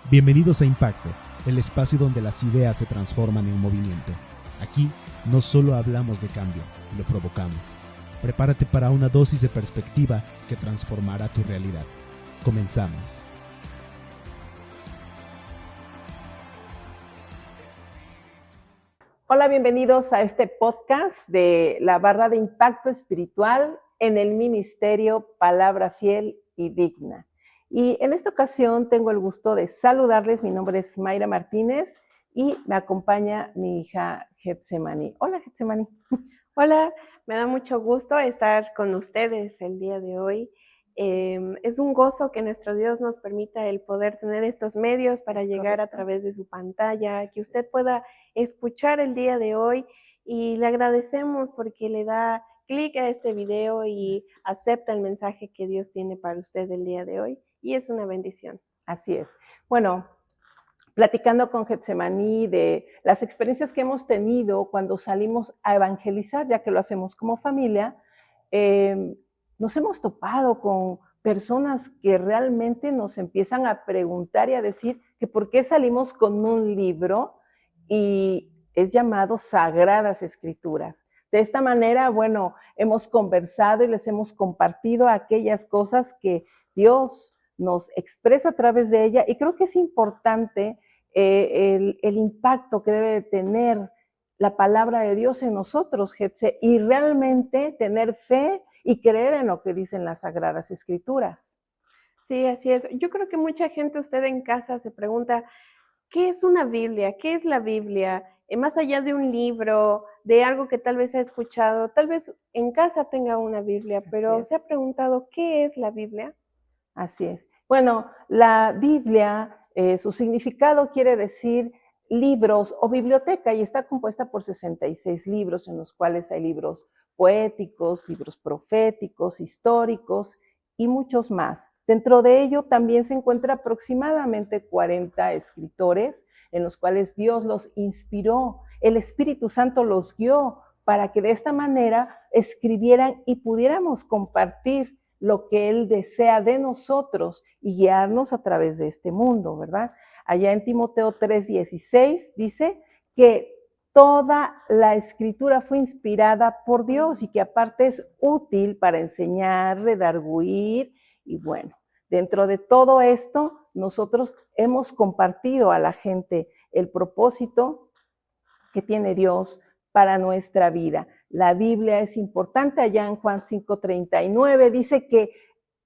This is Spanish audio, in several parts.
Bienvenidos a Impacto, el espacio donde las ideas se transforman en movimiento. Aquí no solo hablamos de cambio, lo provocamos. Prepárate para una dosis de perspectiva que transformará tu realidad. Comenzamos. Hola, bienvenidos a este podcast de la barra de impacto espiritual en el ministerio Palabra Fiel y Digna. Y en esta ocasión tengo el gusto de saludarles. Mi nombre es Mayra Martínez y me acompaña mi hija Getsemani. Hola, Getsemani. Hola, me da mucho gusto estar con ustedes el día de hoy. Es un gozo que nuestro Dios nos permita el poder tener estos medios para llegar a través de su pantalla, que usted pueda escuchar el día de hoy, y le agradecemos porque le da clic a este video y acepta el mensaje que Dios tiene para usted el día de hoy, y es una bendición. Así es. Bueno, platicando con Getsemani de las experiencias que hemos tenido cuando salimos a evangelizar, ya que lo hacemos como familia, nos hemos topado con personas que realmente nos empiezan a preguntar y a decir que por qué salimos con un libro y es llamado Sagradas Escrituras. De esta manera, bueno, hemos conversado y les hemos compartido aquellas cosas que Dios nos expresa a través de ella, y creo que es importante el impacto que debe tener la palabra de Dios en nosotros, Getse, y realmente tener fe y creer en lo que dicen las Sagradas Escrituras. Sí, así es. Yo creo que mucha gente, usted en casa se pregunta, ¿qué es una Biblia? ¿Qué es la Biblia? Más allá de un libro, de algo que tal vez ha escuchado, tal vez en casa tenga una Biblia, pero ¿se ha preguntado qué es la Biblia? Así es. Bueno, la Biblia, su significado quiere decir libros o biblioteca, y está compuesta por 66 libros, en los cuales hay libros poéticos, libros proféticos, históricos y muchos más. Dentro de ello también se encuentra aproximadamente 40 escritores en los cuales Dios los inspiró, el Espíritu Santo los guió para que de esta manera escribieran y pudiéramos compartir lo que Él desea de nosotros y guiarnos a través de este mundo, ¿verdad? Allá en Timoteo 3:16 dice que toda la escritura fue inspirada por Dios y que aparte es útil para enseñar, redarguir, y bueno, dentro de todo esto nosotros hemos compartido a la gente el propósito que tiene Dios para nuestra vida. La Biblia es importante. Allá en Juan 5:39 dice que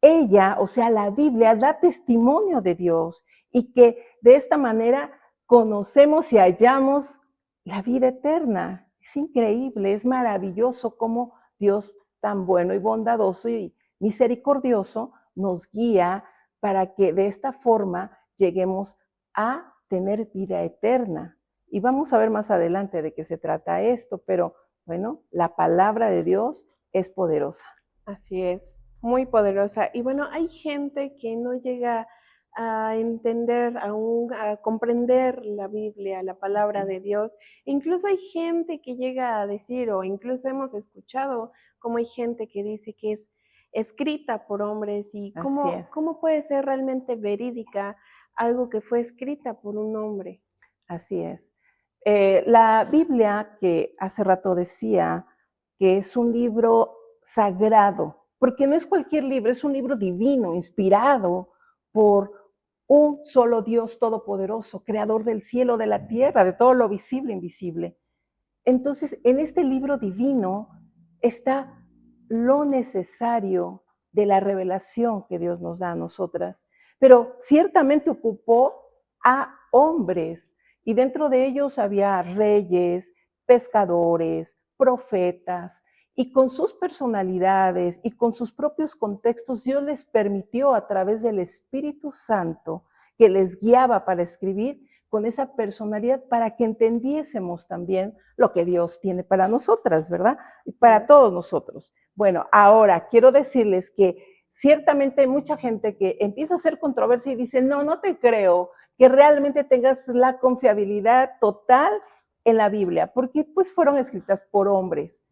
ella, o sea, la Biblia, da testimonio de Dios y que de esta manera conocemos y hallamos la vida eterna. Es increíble, es maravilloso cómo Dios tan bueno y bondadoso y misericordioso nos guía para que de esta forma lleguemos a tener vida eterna. Y vamos a ver más adelante de qué se trata esto, pero bueno, la palabra de Dios es poderosa. Así es, muy poderosa. Y bueno, hay gente que no llega a entender, aún a comprender la Biblia, la palabra de Dios. Incluso hay gente que llega a decir, o incluso hemos escuchado como hay gente que dice que es escrita por hombres, y cómo puede ser realmente verídica algo que fue escrita por un hombre. Así es. La Biblia, que hace rato decía que es un libro sagrado, porque no es cualquier libro, es un libro divino, inspirado por un solo Dios todopoderoso, creador del cielo, de la tierra, de todo lo visible e invisible. Entonces, en este libro divino está lo necesario de la revelación que Dios nos da a nosotras, pero ciertamente ocupó a hombres, y dentro de ellos había reyes, pescadores, profetas, y con sus personalidades y con sus propios contextos, Dios les permitió a través del Espíritu Santo que les guiaba para escribir con esa personalidad para que entendiésemos también lo que Dios tiene para nosotras, ¿verdad? Y para todos nosotros. Bueno, ahora quiero decirles que ciertamente hay mucha gente que empieza a hacer controversia y dice, no, no te creo que realmente tengas la confiabilidad total en la Biblia, porque pues fueron escritas por hombres.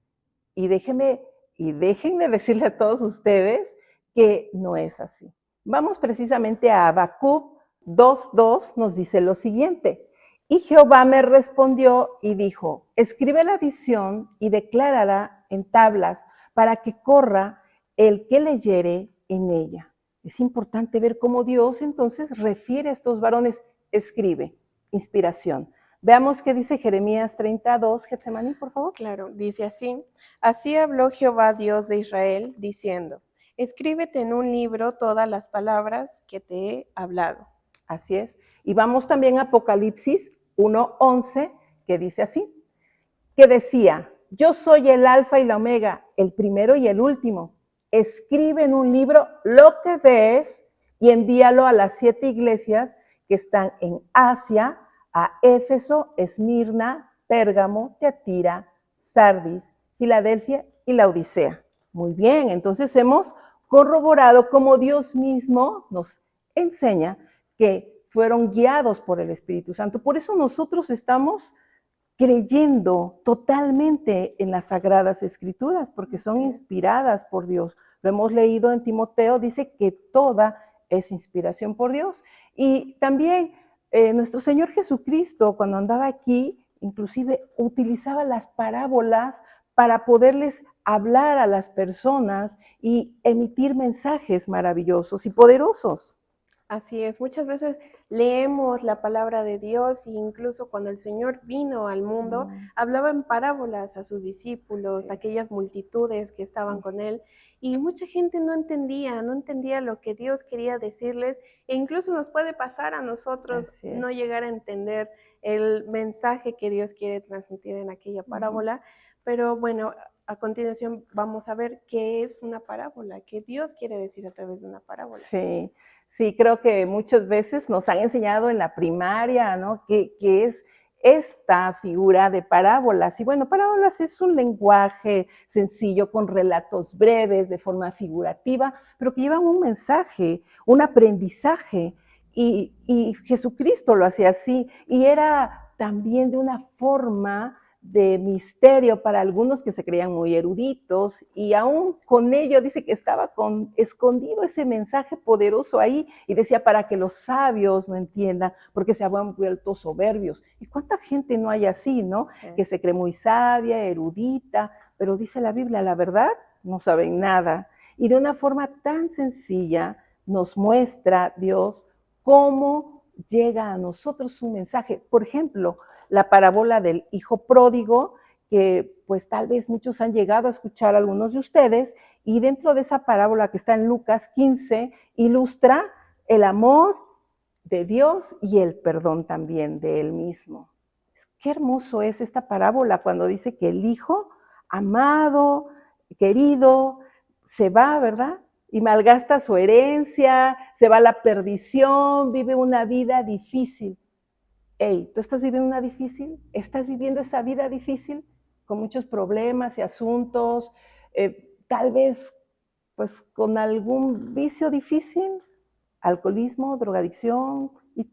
Y déjenme decirle a todos ustedes que no es así. Vamos precisamente a Habacuc 2:2 nos dice lo siguiente: y Jehová me respondió y dijo, escribe la visión y declárala en tablas para que corra el que leyere en ella. Es importante ver cómo Dios entonces refiere a estos varones, escribe, inspiración. Veamos qué dice Jeremías 32, Getsemaní, por favor. Claro, dice así: así habló Jehová Dios de Israel, diciendo, escríbete en un libro todas las palabras que te he hablado. Así es. Y vamos también a Apocalipsis 1:11, que dice así, que decía, yo soy el alfa y la omega, el primero y el último. Escribe en un libro lo que ves y envíalo a las 7 iglesias que están en Asia, a Éfeso, Esmirna, Pérgamo, Teatira, Sardis, Filadelfia y Laodicea. Muy bien, entonces hemos corroborado cómo Dios mismo nos enseña que fueron guiados por el Espíritu Santo. Por eso nosotros estamos creyendo totalmente en las Sagradas Escrituras, porque son inspiradas por Dios. Lo hemos leído en Timoteo, dice que toda es inspiración por Dios. Y también nuestro Señor Jesucristo, cuando andaba aquí, inclusive utilizaba las parábolas para poderles hablar a las personas y emitir mensajes maravillosos y poderosos. Así es, muchas veces leemos la palabra de Dios e incluso cuando el Señor vino al mundo, hablaba en parábolas a sus discípulos, aquellas multitudes que estaban con él, y mucha gente no entendía lo que Dios quería decirles, e incluso nos puede pasar a nosotros no llegar a entender el mensaje que Dios quiere transmitir en aquella parábola, pero bueno, a continuación vamos a ver qué es una parábola, qué Dios quiere decir a través de una parábola. Sí, creo que muchas veces nos han enseñado en la primaria, ¿no? Que es esta figura de parábolas. Y bueno, parábolas es un lenguaje sencillo con relatos breves, de forma figurativa, pero que llevan un mensaje, un aprendizaje. Y Jesucristo lo hacía así. Y era también de una forma de misterio para algunos que se creían muy eruditos, y aún con ello dice que estaba escondido ese mensaje poderoso ahí, y decía para que los sabios no entiendan, porque se habían vuelto soberbios. ¿Y cuánta gente no hay así, no? Sí. Que se cree muy sabia, erudita, pero dice la Biblia, la verdad, no saben nada. Y de una forma tan sencilla nos muestra Dios cómo llega a nosotros un mensaje. Por ejemplo, la parábola del hijo pródigo, que pues tal vez muchos han llegado a escuchar algunos de ustedes, y dentro de esa parábola que está en Lucas 15, ilustra el amor de Dios y el perdón también de Él mismo. Qué hermoso es esta parábola cuando dice que el hijo amado, querido, se va, ¿verdad? Y malgasta su herencia, se va a la perdición, vive una vida difícil. Hey, ¿tú estás viviendo una difícil? ¿Estás viviendo esa vida difícil con muchos problemas y asuntos? Tal vez pues con algún vicio difícil, alcoholismo, drogadicción y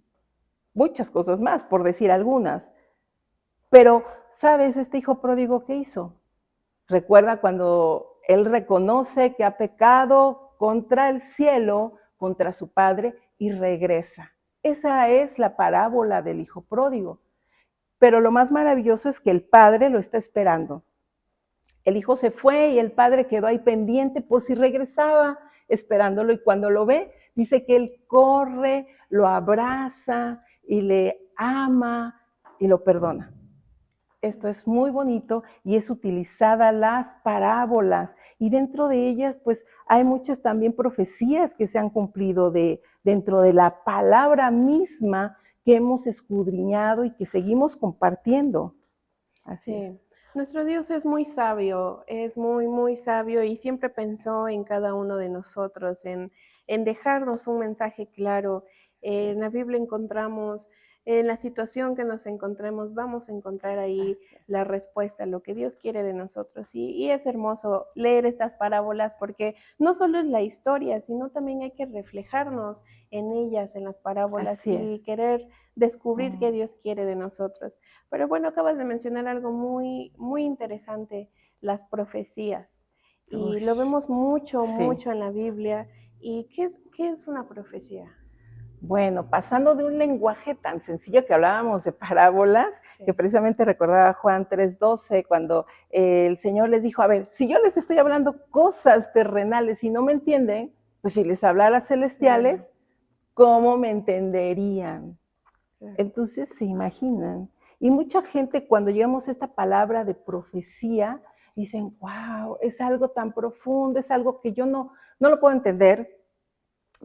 muchas cosas más, por decir algunas. Pero, ¿sabes este hijo pródigo qué hizo? Recuerda cuando él reconoce que ha pecado contra el cielo, contra su padre, y regresa. Esa es la parábola del hijo pródigo. Pero lo más maravilloso es que el padre lo está esperando. El hijo se fue y el padre quedó ahí pendiente por si regresaba, esperándolo, y cuando lo ve, dice que él corre, lo abraza y le ama y lo perdona. Esto es muy bonito y es utilizada las parábolas, y dentro de ellas pues hay muchas también profecías que se han cumplido dentro de la palabra misma que hemos escudriñado y que seguimos compartiendo. Así es. Nuestro Dios es muy sabio, es muy, muy sabio, y siempre pensó en cada uno de nosotros, en dejarnos un mensaje claro. En la Biblia encontramos, en la situación que nos encontremos, vamos a encontrar ahí la respuesta a lo que Dios quiere de nosotros. Y es hermoso leer estas parábolas porque no solo es la historia, sino también hay que reflejarnos en ellas, en las parábolas, y querer descubrir qué Dios quiere de nosotros. Pero bueno, acabas de mencionar algo muy, muy interesante, las profecías. Y lo vemos mucho en la Biblia. ¿Y qué es una profecía? Bueno, pasando de un lenguaje tan sencillo que hablábamos de parábolas, Sí. que precisamente recordaba Juan 3:12, cuando el Señor les dijo, a ver, si yo les estoy hablando cosas terrenales y no me entienden, pues si les hablara celestiales, ¿cómo me entenderían? Claro. Entonces se imaginan. Y mucha gente cuando llegamos a esta palabra de profecía, dicen, wow, es algo tan profundo, es algo que yo no lo puedo entender,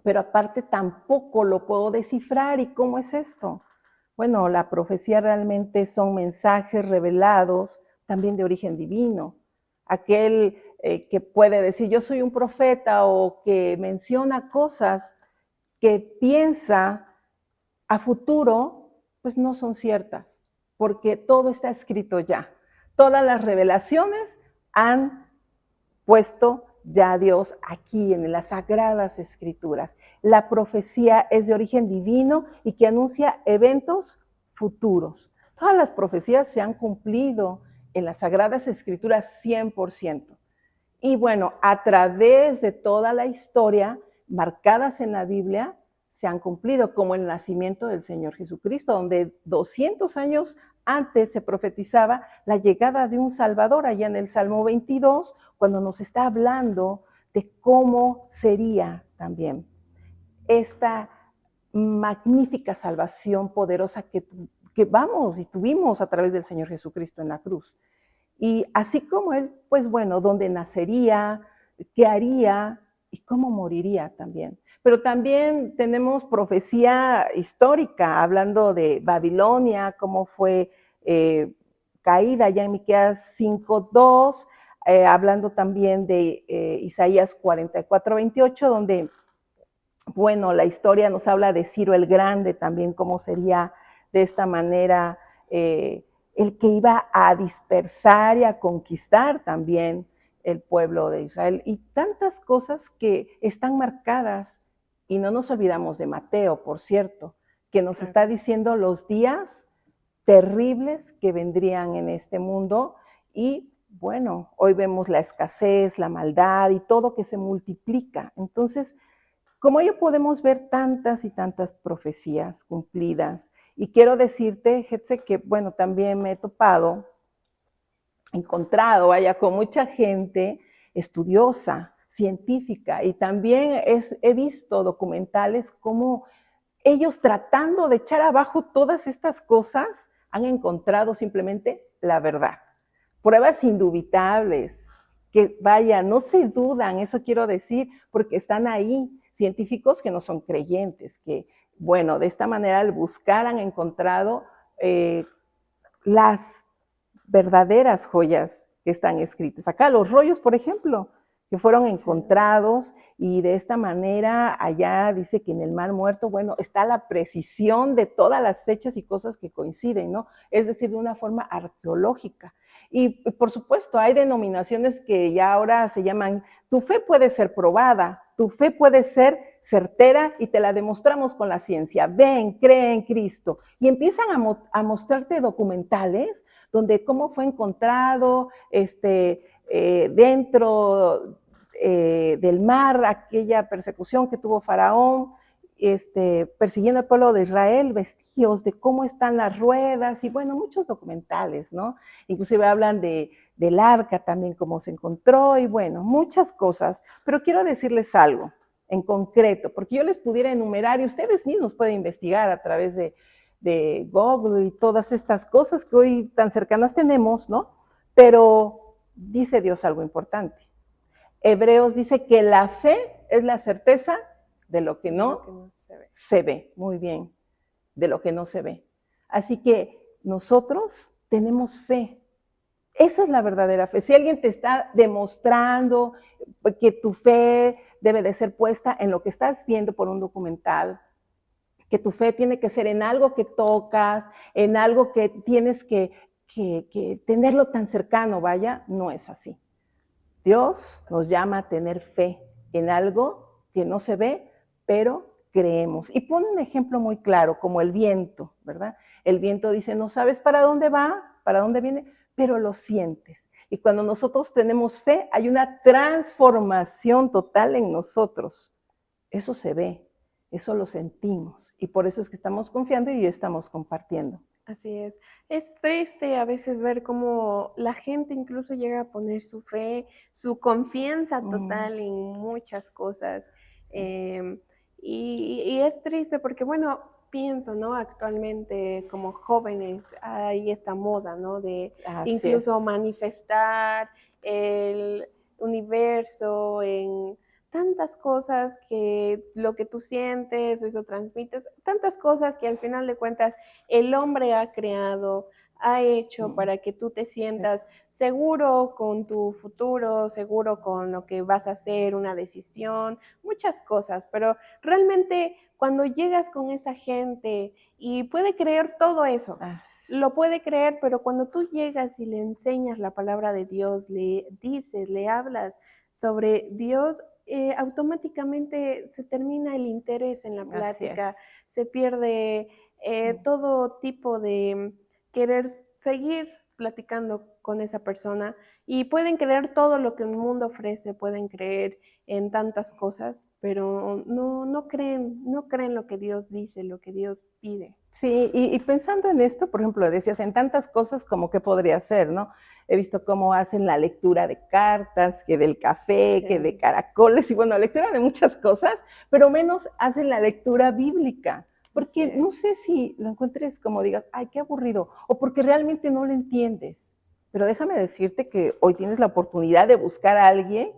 pero aparte tampoco lo puedo descifrar. ¿Y cómo es esto? Bueno, la profecía realmente son mensajes revelados también de origen divino. Aquel que puede decir yo soy un profeta o que menciona cosas que piensa a futuro, pues no son ciertas, porque todo está escrito ya. Todas las revelaciones han puesto ya a Dios aquí en las sagradas escrituras. La profecía es de origen divino y que anuncia eventos futuros. Todas las profecías se han cumplido en las sagradas escrituras 100%. Y bueno, a través de toda la historia, marcadas en la Biblia, se han cumplido, como el nacimiento del Señor Jesucristo, donde 200 años antes se profetizaba la llegada de un Salvador, allá en el Salmo 22, cuando nos está hablando de cómo sería también esta magnífica salvación poderosa que vamos y tuvimos a través del Señor Jesucristo en la cruz. Y así como Él, pues bueno, dónde nacería, qué haría y cómo moriría también. Pero también tenemos profecía histórica, hablando de Babilonia, cómo fue caída ya en Miqueas 5:2, hablando también de Isaías 44:28, donde, bueno, la historia nos habla de Ciro el Grande también, cómo sería de esta manera el que iba a dispersar y a conquistar también el pueblo de Israel. Y tantas cosas que están marcadas. Y no nos olvidamos de Mateo, por cierto, que nos está diciendo los días terribles que vendrían en este mundo. Y bueno, hoy vemos la escasez, la maldad y todo que se multiplica. Entonces, como ello podemos ver tantas y tantas profecías cumplidas. Y quiero decirte, Hetze, que bueno, también me he encontrado, vaya, con mucha gente estudiosa, científica, y también he visto documentales como ellos tratando de echar abajo todas estas cosas han encontrado simplemente la verdad. Pruebas indubitables, que vaya, no se dudan, eso quiero decir, porque están ahí científicos que no son creyentes, que, bueno, de esta manera al buscar han encontrado las verdaderas joyas que están escritas. Acá los rollos, por ejemplo, que fueron encontrados y de esta manera allá dice que en el Mar Muerto, bueno, está la precisión de todas las fechas y cosas que coinciden, ¿no? Es decir, de una forma arqueológica. Y por supuesto, hay denominaciones que ya ahora se llaman, tu fe puede ser probada, tu fe puede ser certera y te la demostramos con la ciencia. Ven, cree en Cristo. Y empiezan a mostrarte documentales donde cómo fue encontrado dentro del mar, aquella persecución que tuvo Faraón, persiguiendo al pueblo de Israel, vestigios de cómo están las ruedas y bueno, muchos documentales, ¿no? Inclusive hablan del arca también, cómo se encontró y bueno, muchas cosas. Pero quiero decirles algo en concreto, porque yo les pudiera enumerar y ustedes mismos pueden investigar a través de Google y todas estas cosas que hoy tan cercanas tenemos, ¿no? Pero dice Dios algo importante. Hebreos dice que la fe es la certeza de lo que no se ve. Muy bien, de lo que no se ve. Así que nosotros tenemos fe. Esa es la verdadera fe. Si alguien te está demostrando que tu fe debe de ser puesta en lo que estás viendo por un documental, que tu fe tiene que ser en algo que tocas, en algo que tienes que tenerlo tan cercano, vaya, no es así. Dios nos llama a tener fe en algo que no se ve, pero creemos. Y pone un ejemplo muy claro, como el viento, ¿verdad? El viento dice, no sabes para dónde va, para dónde viene, pero lo sientes. Y cuando nosotros tenemos fe, hay una transformación total en nosotros. Eso se ve. Eso lo sentimos y por eso es que estamos confiando y estamos compartiendo. Así es. Es triste a veces ver cómo la gente incluso llega a poner su fe, su confianza total en muchas cosas. Sí. Y es triste porque, bueno, pienso, ¿no? Actualmente como jóvenes hay esta moda, ¿no? De Así incluso es. manifestar el universo en tantas cosas que lo que tú sientes, eso transmites, tantas cosas que al final de cuentas el hombre ha creado, ha hecho para que tú te sientas seguro con tu futuro, seguro con lo que vas a hacer, una decisión, muchas cosas, pero realmente cuando llegas con esa gente y puede creer todo eso, lo puede creer, pero cuando tú llegas y le enseñas la palabra de Dios, le dices, le hablas sobre Dios, automáticamente se termina el interés en la plática, se pierde todo tipo de querer seguir platicando con esa persona y pueden creer todo lo que el mundo ofrece, pueden creer en tantas cosas, pero no creen lo que Dios dice, lo que Dios pide. Sí, y pensando en esto, por ejemplo, decías en tantas cosas como que podría ser, ¿no? He visto cómo hacen la lectura de cartas, que del café, que de caracoles, y bueno, lectura de muchas cosas, pero menos hacen la lectura bíblica. Porque no sé si lo encuentres como digas, ay, qué aburrido, o porque realmente no lo entiendes. Pero déjame decirte que hoy tienes la oportunidad de buscar a alguien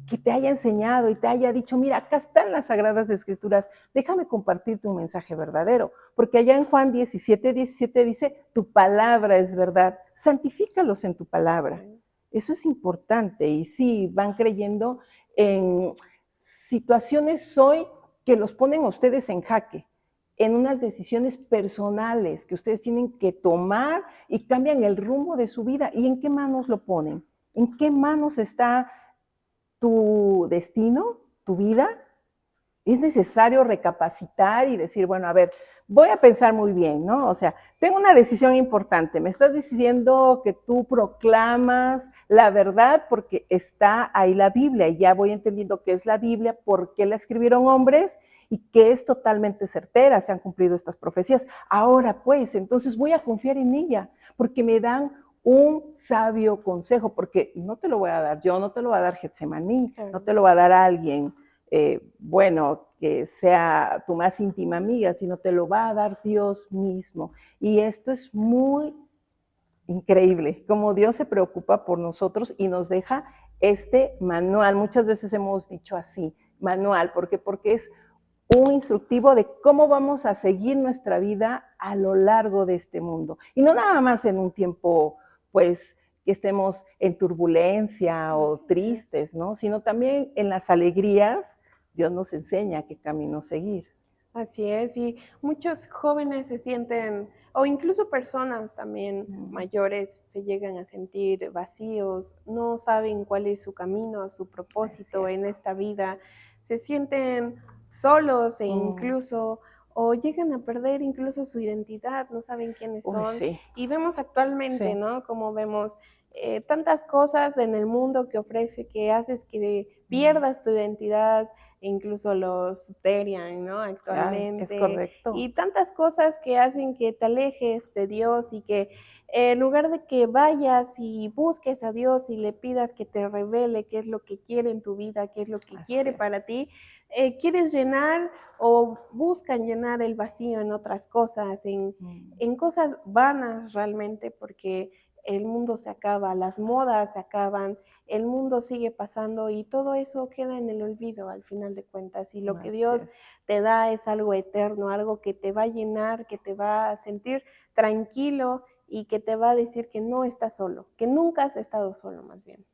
que te haya enseñado y te haya dicho, mira, acá están las Sagradas Escrituras, déjame compartirte un mensaje verdadero, porque allá en Juan 17:17 dice, tu palabra es verdad, santifícalos en tu palabra. Eso es importante y sí, van creyendo en situaciones hoy que los ponen a ustedes en jaque, en unas decisiones personales que ustedes tienen que tomar y cambian el rumbo de su vida. ¿Y en qué manos lo ponen? ¿En qué manos está tu destino, tu vida? Es necesario recapacitar y decir, bueno, a ver, voy a pensar muy bien, ¿no? O sea, tengo una decisión importante. Me estás diciendo que tú proclamas la verdad porque está ahí la Biblia y ya voy entendiendo qué es la Biblia, por qué la escribieron hombres y que es totalmente certera, se han cumplido estas profecías. Ahora pues, entonces voy a confiar en ella porque me dan un sabio consejo, porque no te lo voy a dar yo, no te lo va a dar Getsemaní, no te lo va a dar alguien bueno, que sea tu más íntima amiga, sino te lo va a dar Dios mismo. Y esto es muy increíble, cómo Dios se preocupa por nosotros y nos deja este manual. Muchas veces hemos dicho así, manual, porque es un instructivo de cómo vamos a seguir nuestra vida a lo largo de este mundo. Y no nada más en un tiempo, pues, que estemos en turbulencia o tristes, ¿no? Sino también en las alegrías, Dios nos enseña qué camino seguir. Así es, y muchos jóvenes se sienten, o incluso personas también mayores, se llegan a sentir vacíos, no saben cuál es su camino, su propósito en esta vida, se sienten solos e incluso, o llegan a perder incluso su identidad, no saben quiénes son. Y vemos actualmente, ¿no? Como vemos tantas cosas en el mundo que ofrece, que haces que pierdas tu identidad, incluso los terian, ¿no? Actualmente. Es correcto. Y tantas cosas que hacen que te alejes de Dios y que en lugar de que vayas y busques a Dios y le pidas que te revele qué es lo que quiere en tu vida, qué es lo que quiere para ti, quieres llenar o buscan llenar el vacío en otras cosas, en cosas vanas realmente, porque el mundo se acaba, las modas se acaban, el mundo sigue pasando y todo eso queda en el olvido al final de cuentas. Y lo que Dios te da es algo eterno, algo que te va a llenar, que te va a sentir tranquilo y que te va a decir que no estás solo, que nunca has estado solo más bien.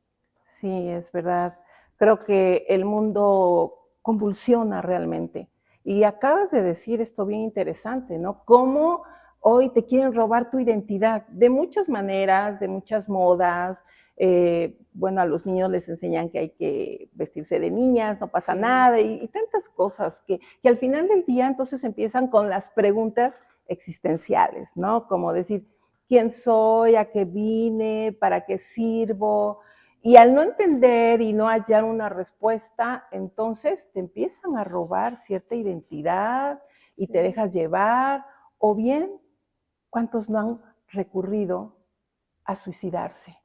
Sí, es verdad. Creo que el mundo convulsiona realmente. Y acabas de decir esto bien interesante, ¿no? Cómo hoy te quieren robar tu identidad de muchas maneras, de muchas modas. Bueno, a los niños les enseñan que hay que vestirse de niñas, no pasa nada, y tantas cosas que al final del día entonces empiezan con las preguntas existenciales, ¿no? Como decir, ¿quién soy? ¿A qué vine? ¿Para qué sirvo? Y al no entender y no hallar una respuesta, entonces te empiezan a robar cierta identidad y te dejas llevar. O bien, ¿cuántos no han recurrido a suicidarse?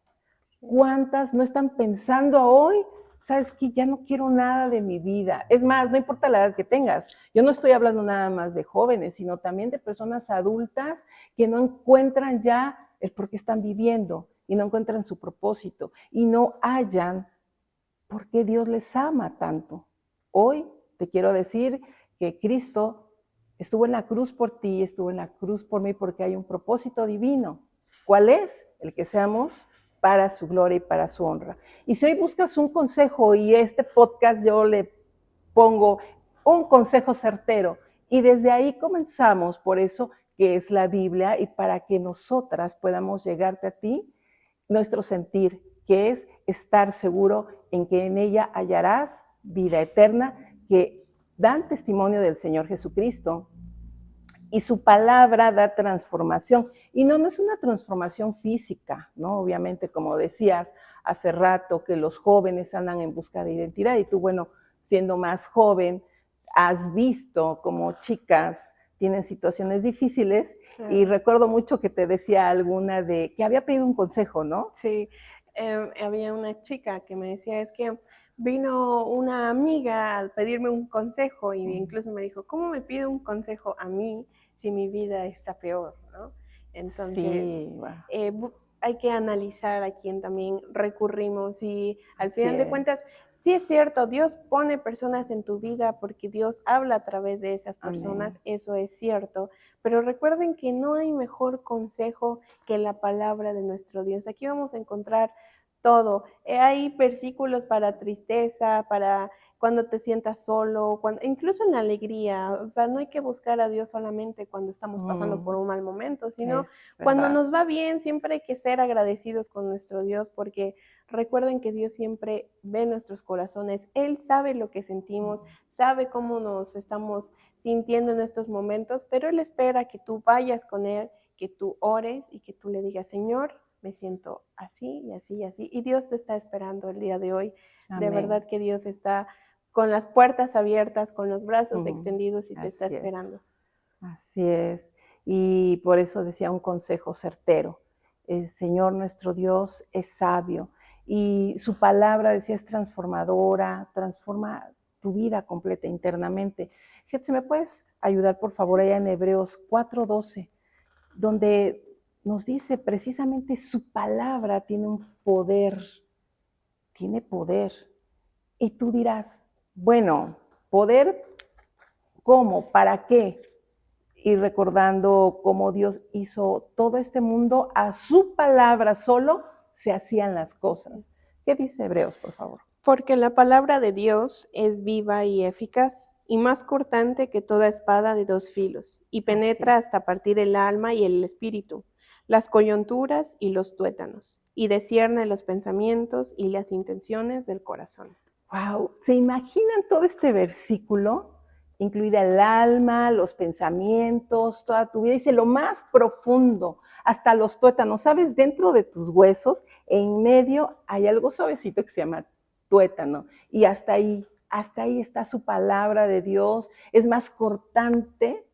¿Cuántas no están pensando hoy? ¿Sabes qué? Ya no quiero nada de mi vida. Es más, no importa la edad que tengas. Yo no estoy hablando nada más de jóvenes, sino también de personas adultas que no encuentran ya el por qué están viviendo y no encuentran su propósito y no hallan por qué Dios les ama tanto. Hoy te quiero decir que Cristo estuvo en la cruz por ti, estuvo en la cruz por mí porque hay un propósito divino. ¿Cuál es? El que seamos para su gloria y para su honra. Y si hoy buscas un consejo y este podcast yo le pongo un consejo certero y desde ahí comenzamos, por eso que es la Biblia y para que nosotras podamos llegarte a ti, nuestro sentir, que es estar seguro en que en ella hallarás vida eterna, que dan testimonio del Señor Jesucristo. Y su palabra da transformación. Y no es una transformación física, ¿no? Obviamente, como decías hace rato, que los jóvenes andan en busca de identidad. Y tú, bueno, siendo más joven, has visto como chicas tienen situaciones difíciles. Y recuerdo mucho que te decía alguna de que había pedido un consejo, ¿no? Sí, había una chica que me decía, es que vino una amiga a pedirme un consejo y incluso me dijo, ¿cómo me pide un consejo a mí si mi vida está peor, ¿no? Entonces, Sí, wow. Hay que analizar a quién también recurrimos y al Así final de es. cuentas, sí es cierto, Dios pone personas en tu vida porque Dios habla a través de esas personas, Amén. eso es cierto, pero recuerden que no hay mejor consejo que la palabra de nuestro Dios. Aquí vamos a encontrar todo. Hay versículos para tristeza, para cuando te sientas solo, incluso en la alegría. O sea, no hay que buscar a Dios solamente cuando estamos pasando por un mal momento, sino cuando nos va bien, siempre hay que ser agradecidos con nuestro Dios, porque recuerden que Dios siempre ve nuestros corazones. Él sabe lo que sentimos, sabe cómo nos estamos sintiendo en estos momentos, pero Él espera que tú vayas con Él, que tú ores y que tú le digas, Señor, me siento así y así y así. Y Dios te está esperando el día de hoy. Amén. De verdad que Dios está con las puertas abiertas, con los brazos extendidos y te está Así es. esperando. Así es. Y por eso decía un consejo certero. El Señor nuestro Dios es sabio y su palabra, decía, es transformadora, transforma tu vida completa internamente. Jet, ¿me puedes ayudar, por favor, allá en Hebreos 4:12, donde nos dice precisamente su palabra tiene un poder, tiene poder. Y tú dirás, bueno, ¿poder cómo? ¿Para qué? Y recordando cómo Dios hizo todo este mundo, a su palabra solo se hacían las cosas. ¿Qué dice Hebreos, por favor? Porque la palabra de Dios es viva y eficaz, y más cortante que toda espada de dos filos, y penetra hasta partir el alma y el espíritu, las coyunturas y los tuétanos, y discierne los pensamientos y las intenciones del corazón. Wow, ¿se imaginan todo este versículo? Incluida el alma, los pensamientos, toda tu vida. Dice lo más profundo, hasta los tuétanos. ¿Sabes? Dentro de tus huesos, en medio, hay algo suavecito que se llama tuétano. Y hasta ahí está su palabra de Dios. Es más cortante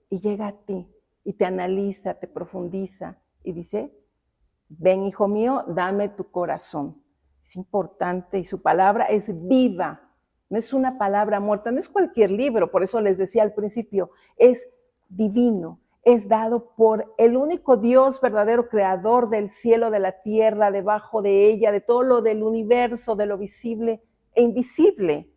y llega a ti y te analiza, te profundiza y dice, ven, hijo mío, dame tu corazón. Es importante y su palabra es viva, no es una palabra muerta, no es cualquier libro, por eso les decía al principio, es divino, es dado por el único Dios verdadero, creador del cielo, de la tierra, debajo de ella, de todo lo del universo, de lo visible e invisible.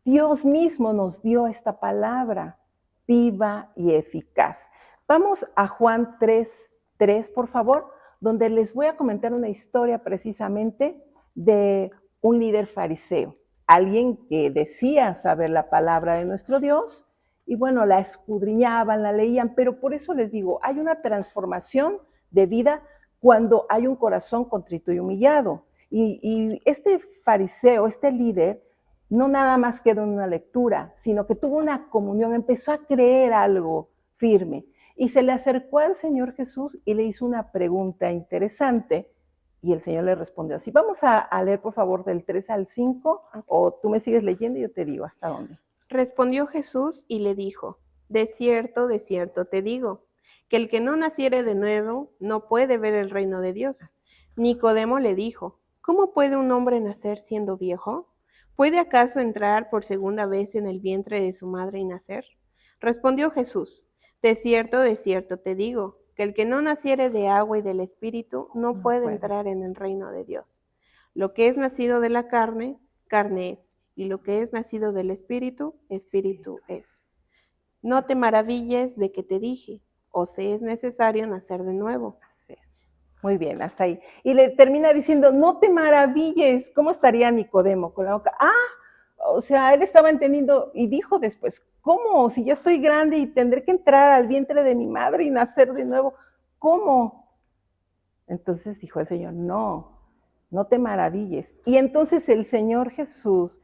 Dios mismo nos dio esta palabra viva y eficaz. Vamos a Juan 3:3, por favor, donde les voy a comentar una historia precisamente de un líder fariseo, alguien que decía saber la palabra de nuestro Dios y bueno, la escudriñaban, la leían, pero por eso les digo, hay una transformación de vida cuando hay un corazón contrito y humillado. Y este fariseo, este líder, no nada más quedó en una lectura, sino que tuvo una comunión, empezó a creer algo firme y se le acercó al Señor Jesús y le hizo una pregunta interesante Y el Señor le respondió así. Vamos a leer, por favor, del 3 al 5, o tú me sigues leyendo y yo te digo hasta dónde. Respondió Jesús y le dijo, de cierto te digo, que el que no naciere de nuevo no puede ver el reino de Dios. Nicodemo le dijo, ¿cómo puede un hombre nacer siendo viejo? ¿Puede acaso entrar por segunda vez en el vientre de su madre y nacer? Respondió Jesús, de cierto te digo, que el que no naciere de agua y del Espíritu no puede entrar en el reino de Dios. Lo que es nacido de la carne, carne es, y lo que es nacido del Espíritu, Espíritu es. No te maravilles de que te dije, os es necesario nacer de nuevo. Así es. Muy bien, hasta ahí. Y le termina diciendo, no te maravilles. ¿Cómo estaría Nicodemo con la boca? O sea, él estaba entendiendo y dijo después, ¿cómo? Si ya estoy grande y tendré que entrar al vientre de mi madre y nacer de nuevo, ¿cómo? Entonces dijo el Señor, no te maravilles. Y entonces el Señor Jesús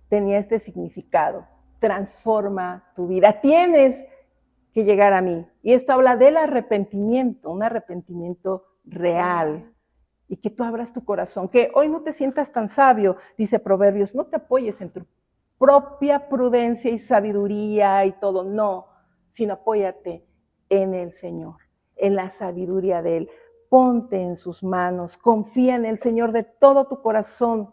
tenía este significado, transforma tu vida, tienes que llegar a mí. Y esto habla del arrepentimiento, un arrepentimiento real. Y que tú abras tu corazón, que hoy no te sientas tan sabio, dice Proverbios, no te apoyes en tu propia prudencia y sabiduría y todo, no, sino apóyate en el Señor, en la sabiduría de Él. Ponte en sus manos, confía en el Señor de todo tu corazón.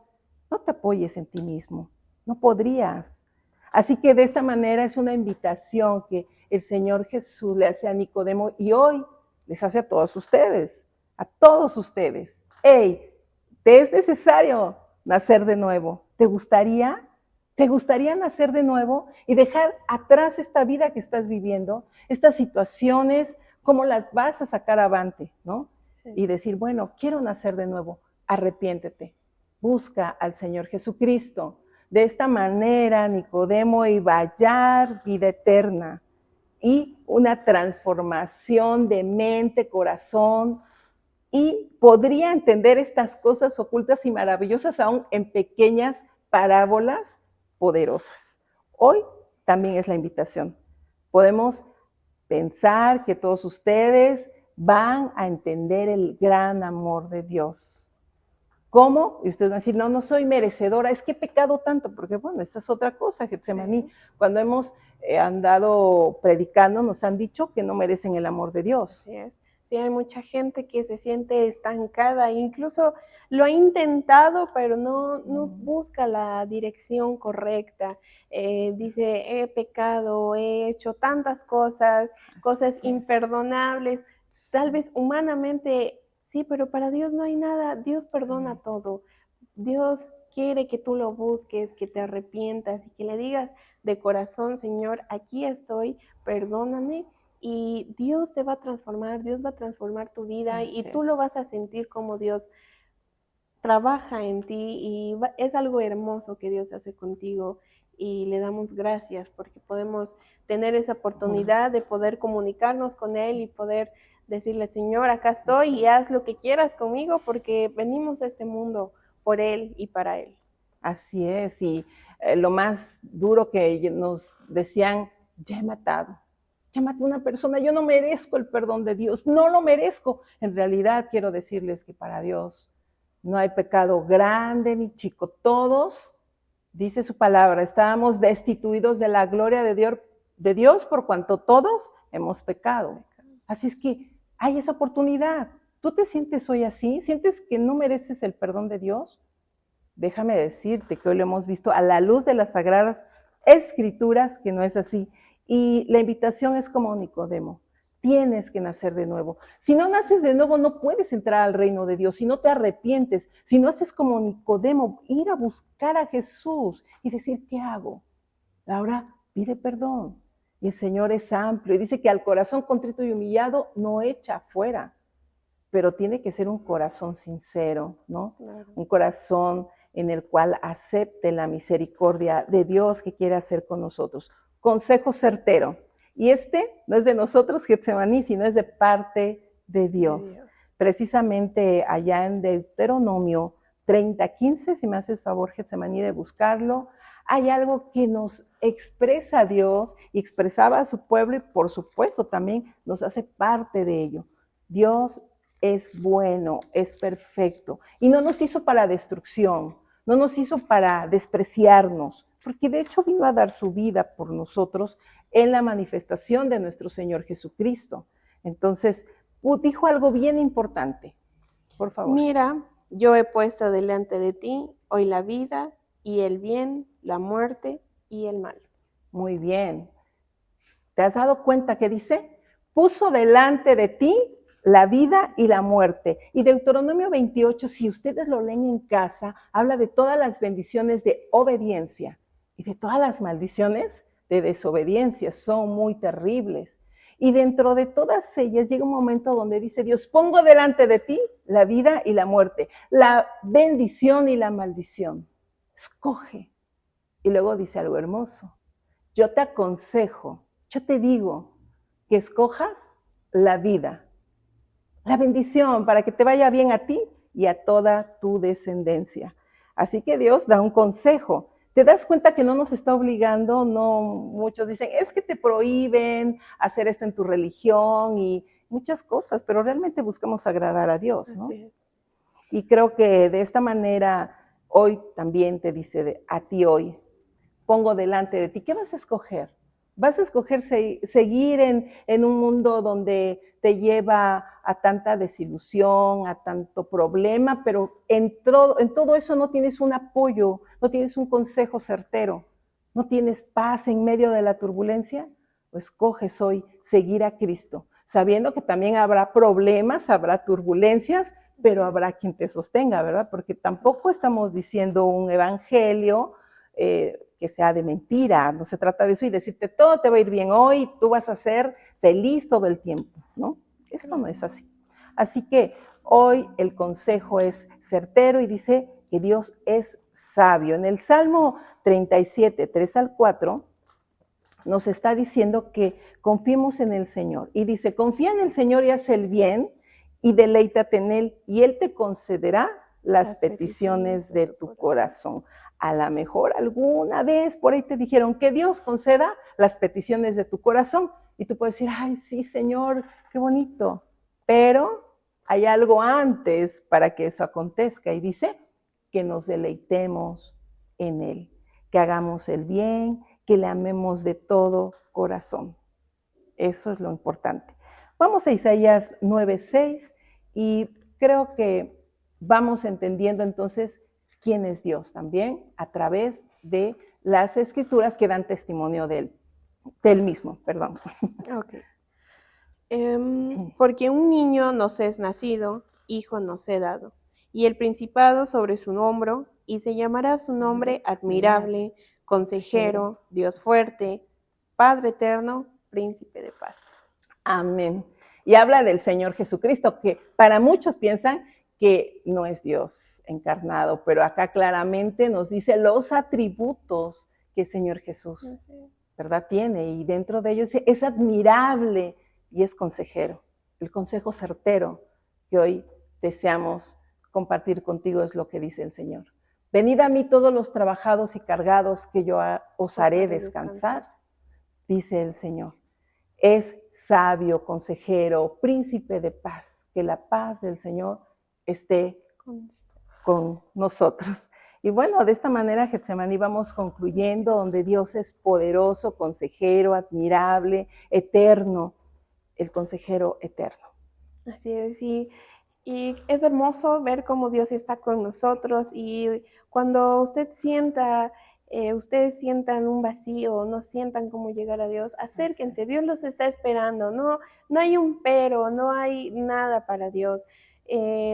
No te apoyes en ti mismo, no podrías. Así que de esta manera es una invitación que el Señor Jesús le hace a Nicodemo y hoy les hace a todos ustedes. A todos ustedes. Hey, te es necesario nacer de nuevo. ¿Te gustaría? ¿Te gustaría nacer de nuevo y dejar atrás esta vida que estás viviendo, estas situaciones, cómo las vas a sacar avante, ¿no? Sí. Y decir, bueno, quiero nacer de nuevo. Arrepiéntete. Busca al Señor Jesucristo. De esta manera, Nicodemo iba a hallar vida eterna y una transformación de mente, corazón, y podría entender estas cosas ocultas y maravillosas aún en pequeñas parábolas poderosas. Hoy también es la invitación. Podemos pensar que todos ustedes van a entender el gran amor de Dios. ¿Cómo? Y ustedes van a decir, no soy merecedora, es que he pecado tanto, porque bueno, esa es otra cosa, Getsemaní. Sí. Cuando hemos andado predicando, nos han dicho que no merecen el amor de Dios. Así es. Sí, hay mucha gente que se siente estancada, incluso lo ha intentado, pero no busca la dirección correcta. Dice, he pecado, he hecho tantas cosas imperdonables, tal vez humanamente, sí, pero para Dios no hay nada, Dios perdona todo. Dios quiere que tú lo busques, que te arrepientas y que le digas de corazón, Señor, aquí estoy, perdóname. Y Dios te va a transformar, Dios va a transformar tu vida y tú lo vas a sentir como Dios trabaja en ti y es algo hermoso que Dios hace contigo y le damos gracias porque podemos tener esa oportunidad de poder comunicarnos con Él y poder decirle, Señor, acá estoy y haz lo que quieras conmigo porque venimos a este mundo por Él y para Él. Así es, y lo más duro que nos decían, ya he matado. Ya maté a una persona, yo no merezco el perdón de Dios, no lo merezco. En realidad quiero decirles que para Dios no hay pecado grande ni chico. Todos, dice su palabra, estábamos destituidos de la gloria de Dios por cuanto todos hemos pecado. Así es que hay esa oportunidad. ¿Tú te sientes hoy así? ¿Sientes que no mereces el perdón de Dios? Déjame decirte que hoy lo hemos visto a la luz de las Sagradas Escrituras que no es así. Y la invitación es como Nicodemo, tienes que nacer de nuevo. Si no naces de nuevo, no puedes entrar al reino de Dios. Si no te arrepientes, si no haces como Nicodemo, ir a buscar a Jesús y decir, ¿qué hago? Ahora pide perdón. Y el Señor es amplio y dice que al corazón contrito y humillado no echa fuera. Pero tiene que ser un corazón sincero, ¿no? Claro. Un corazón en el cual acepte la misericordia de Dios que quiere hacer con nosotros. Consejo certero. Y no es de nosotros, Getsemaní, sino es de parte de Dios. Precisamente allá en Deuteronomio 30:15, si me haces favor, Getsemaní, de buscarlo, hay algo que nos expresa a Dios y expresaba a su pueblo y por supuesto también nos hace parte de ello. Dios es bueno, es perfecto. Y no nos hizo para destrucción, no nos hizo para despreciarnos, porque de hecho vino a dar su vida por nosotros en la manifestación de nuestro Señor Jesucristo. Entonces, dijo algo bien importante. Por favor. Mira, yo he puesto delante de ti hoy la vida y el bien, la muerte y el mal. Muy bien. ¿Te has dado cuenta que dice? Puso delante de ti la vida y la muerte. Y Deuteronomio 28, si ustedes lo leen en casa, habla de todas las bendiciones de obediencia y de todas las maldiciones de desobediencia. Son muy terribles. Y dentro de todas ellas llega un momento donde dice Dios, pongo delante de ti la vida y la muerte, la bendición y la maldición. Escoge. Y luego dice algo hermoso. Yo te aconsejo, yo te digo que escojas la vida, la bendición para que te vaya bien a ti y a toda tu descendencia. Así que Dios da un consejo. ¿Te das cuenta que no nos está obligando? No, muchos dicen, es que te prohíben hacer esto en tu religión y muchas cosas, pero realmente buscamos agradar a Dios, ¿no? Y creo que de esta manera hoy también te dice a ti hoy, pongo delante de ti, ¿qué vas a escoger? ¿Vas a escoger seguir en un mundo donde te lleva a tanta desilusión, a tanto problema, pero en todo eso no tienes un apoyo, no tienes un consejo certero, no tienes paz en medio de la turbulencia? O escoges hoy seguir a Cristo, sabiendo que también habrá problemas, habrá turbulencias, pero habrá quien te sostenga, ¿verdad? Porque tampoco estamos diciendo un evangelio que sea de mentira, no se trata de eso y decirte todo te va a ir bien hoy, tú vas a ser feliz todo el tiempo, ¿no? Eso no es así. Así que hoy el consejo es certero y dice que Dios es sabio. En el Salmo 37, 3 al 4, nos está diciendo que confiemos en el Señor. Y dice, confía en el Señor y haz el bien y deleítate en Él y Él te concederá las peticiones de tu corazón. A lo mejor alguna vez por ahí te dijeron que Dios conceda las peticiones de tu corazón y tú puedes decir, ay, sí, Señor, qué bonito, pero hay algo antes para que eso acontezca y dice que nos deleitemos en Él, que hagamos el bien, que le amemos de todo corazón. Eso es lo importante. Vamos a Isaías 9:6 y creo que vamos entendiendo entonces quién es Dios también a través de las escrituras que dan testimonio de él mismo, perdón. Okay. Porque un niño nos es nacido, hijo nos he dado, y el principado sobre su hombro, y se llamará su nombre admirable, consejero, Dios fuerte, Padre eterno, príncipe de paz. Amén. Y habla del Señor Jesucristo, que para muchos piensan que no es Dios encarnado, pero acá claramente nos dice los atributos que el Señor Jesús, ¿verdad? Tiene, y dentro de ellos es admirable y es consejero. El consejo certero que hoy deseamos compartir contigo es lo que dice el Señor. Venid a mí todos los trabajados y cargados, que yo os haré descansar, dice el Señor. Es sabio, consejero, príncipe de paz. Que la paz del Señor esté con nosotros. Y bueno, de esta manera, Getsemaní, vamos concluyendo, donde Dios es poderoso, consejero, admirable, eterno, el consejero eterno. Así es, y es hermoso ver cómo Dios está con nosotros, y cuando ustedes sientan un vacío, no sientan cómo llegar a Dios, acérquense, Dios los está esperando, no hay un pero, no hay nada para Dios.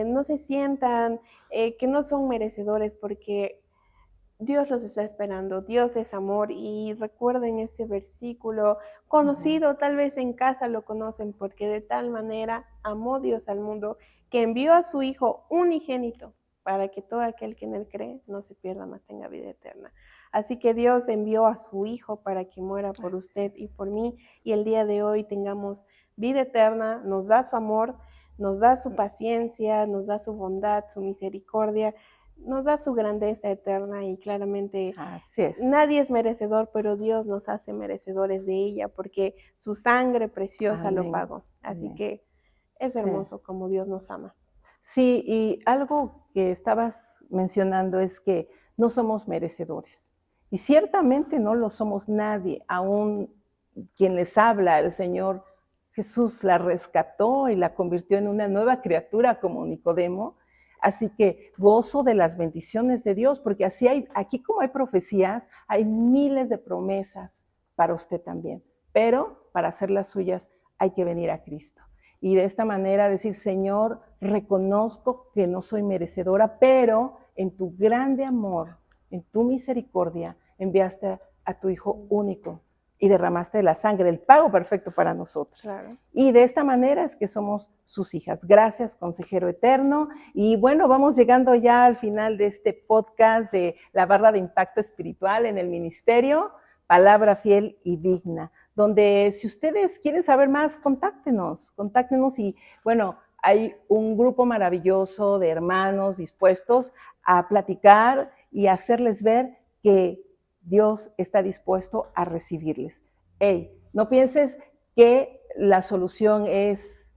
No se sientan que no son merecedores, porque Dios los está esperando. Dios es amor, y recuerden ese versículo conocido, tal vez en casa lo conocen, porque de tal manera amó Dios al mundo que envió a su Hijo unigénito para que todo aquel que en él cree no se pierda, mas tenga vida eterna. Así que Dios envió a su Hijo para que muera por usted y por mí, y el día de hoy tengamos vida eterna. Nos da su amor, nos da su paciencia, nos da su bondad, su misericordia, nos da su grandeza eterna, y claramente nadie es merecedor, pero Dios nos hace merecedores de ella, porque su sangre preciosa lo pagó. Así que Es Sí. hermoso como Dios nos ama. Sí, y algo que estabas mencionando es que no somos merecedores. Y ciertamente no lo somos nadie, aún quien les habla, el Señor Jesús la rescató y la convirtió en una nueva criatura como Nicodemo. Así que gozo de las bendiciones de Dios, porque aquí como hay profecías, hay miles de promesas para usted también. Pero para hacer las suyas hay que venir a Cristo. Y de esta manera decir, Señor, reconozco que no soy merecedora, pero en tu grande amor, en tu misericordia, enviaste a tu Hijo único y derramaste la sangre, el pago perfecto para nosotros. Claro. Y de esta manera es que somos sus hijas. Gracias, consejero eterno. Y bueno, vamos llegando ya al final de este podcast de la barra de impacto espiritual en el ministerio, Palabra Fiel y Digna, donde si ustedes quieren saber más, contáctenos y bueno, hay un grupo maravilloso de hermanos dispuestos a platicar y hacerles ver que Dios está dispuesto a recibirles. Hey, no pienses que la solución es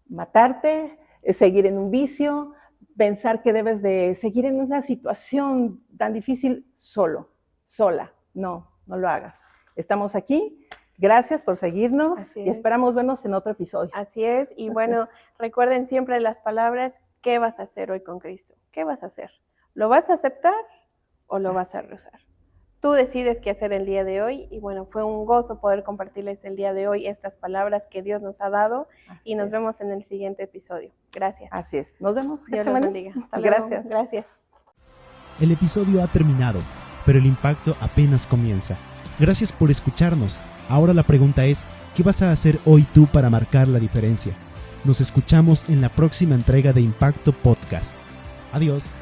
matarte, es seguir en un vicio, pensar que debes de seguir en una situación tan difícil sola. No lo hagas. Estamos aquí. Gracias por seguirnos y esperamos vernos en otro episodio. Así es. Y bueno, recuerden siempre las palabras, ¿qué vas a hacer hoy con Cristo? ¿Qué vas a hacer? ¿Lo vas a aceptar o lo vas a rehusar? Tú decides qué hacer el día de hoy y bueno, fue un gozo poder compartirles el día de hoy estas palabras que Dios nos ha dado y nos vemos en el siguiente episodio. Gracias. Así es. Nos vemos. Dios los bendiga. Hasta Gracias. Luego. Gracias. El episodio ha terminado, pero el impacto apenas comienza. Gracias por escucharnos. Ahora la pregunta es, ¿qué vas a hacer hoy tú para marcar la diferencia? Nos escuchamos en la próxima entrega de Impacto Podcast. Adiós.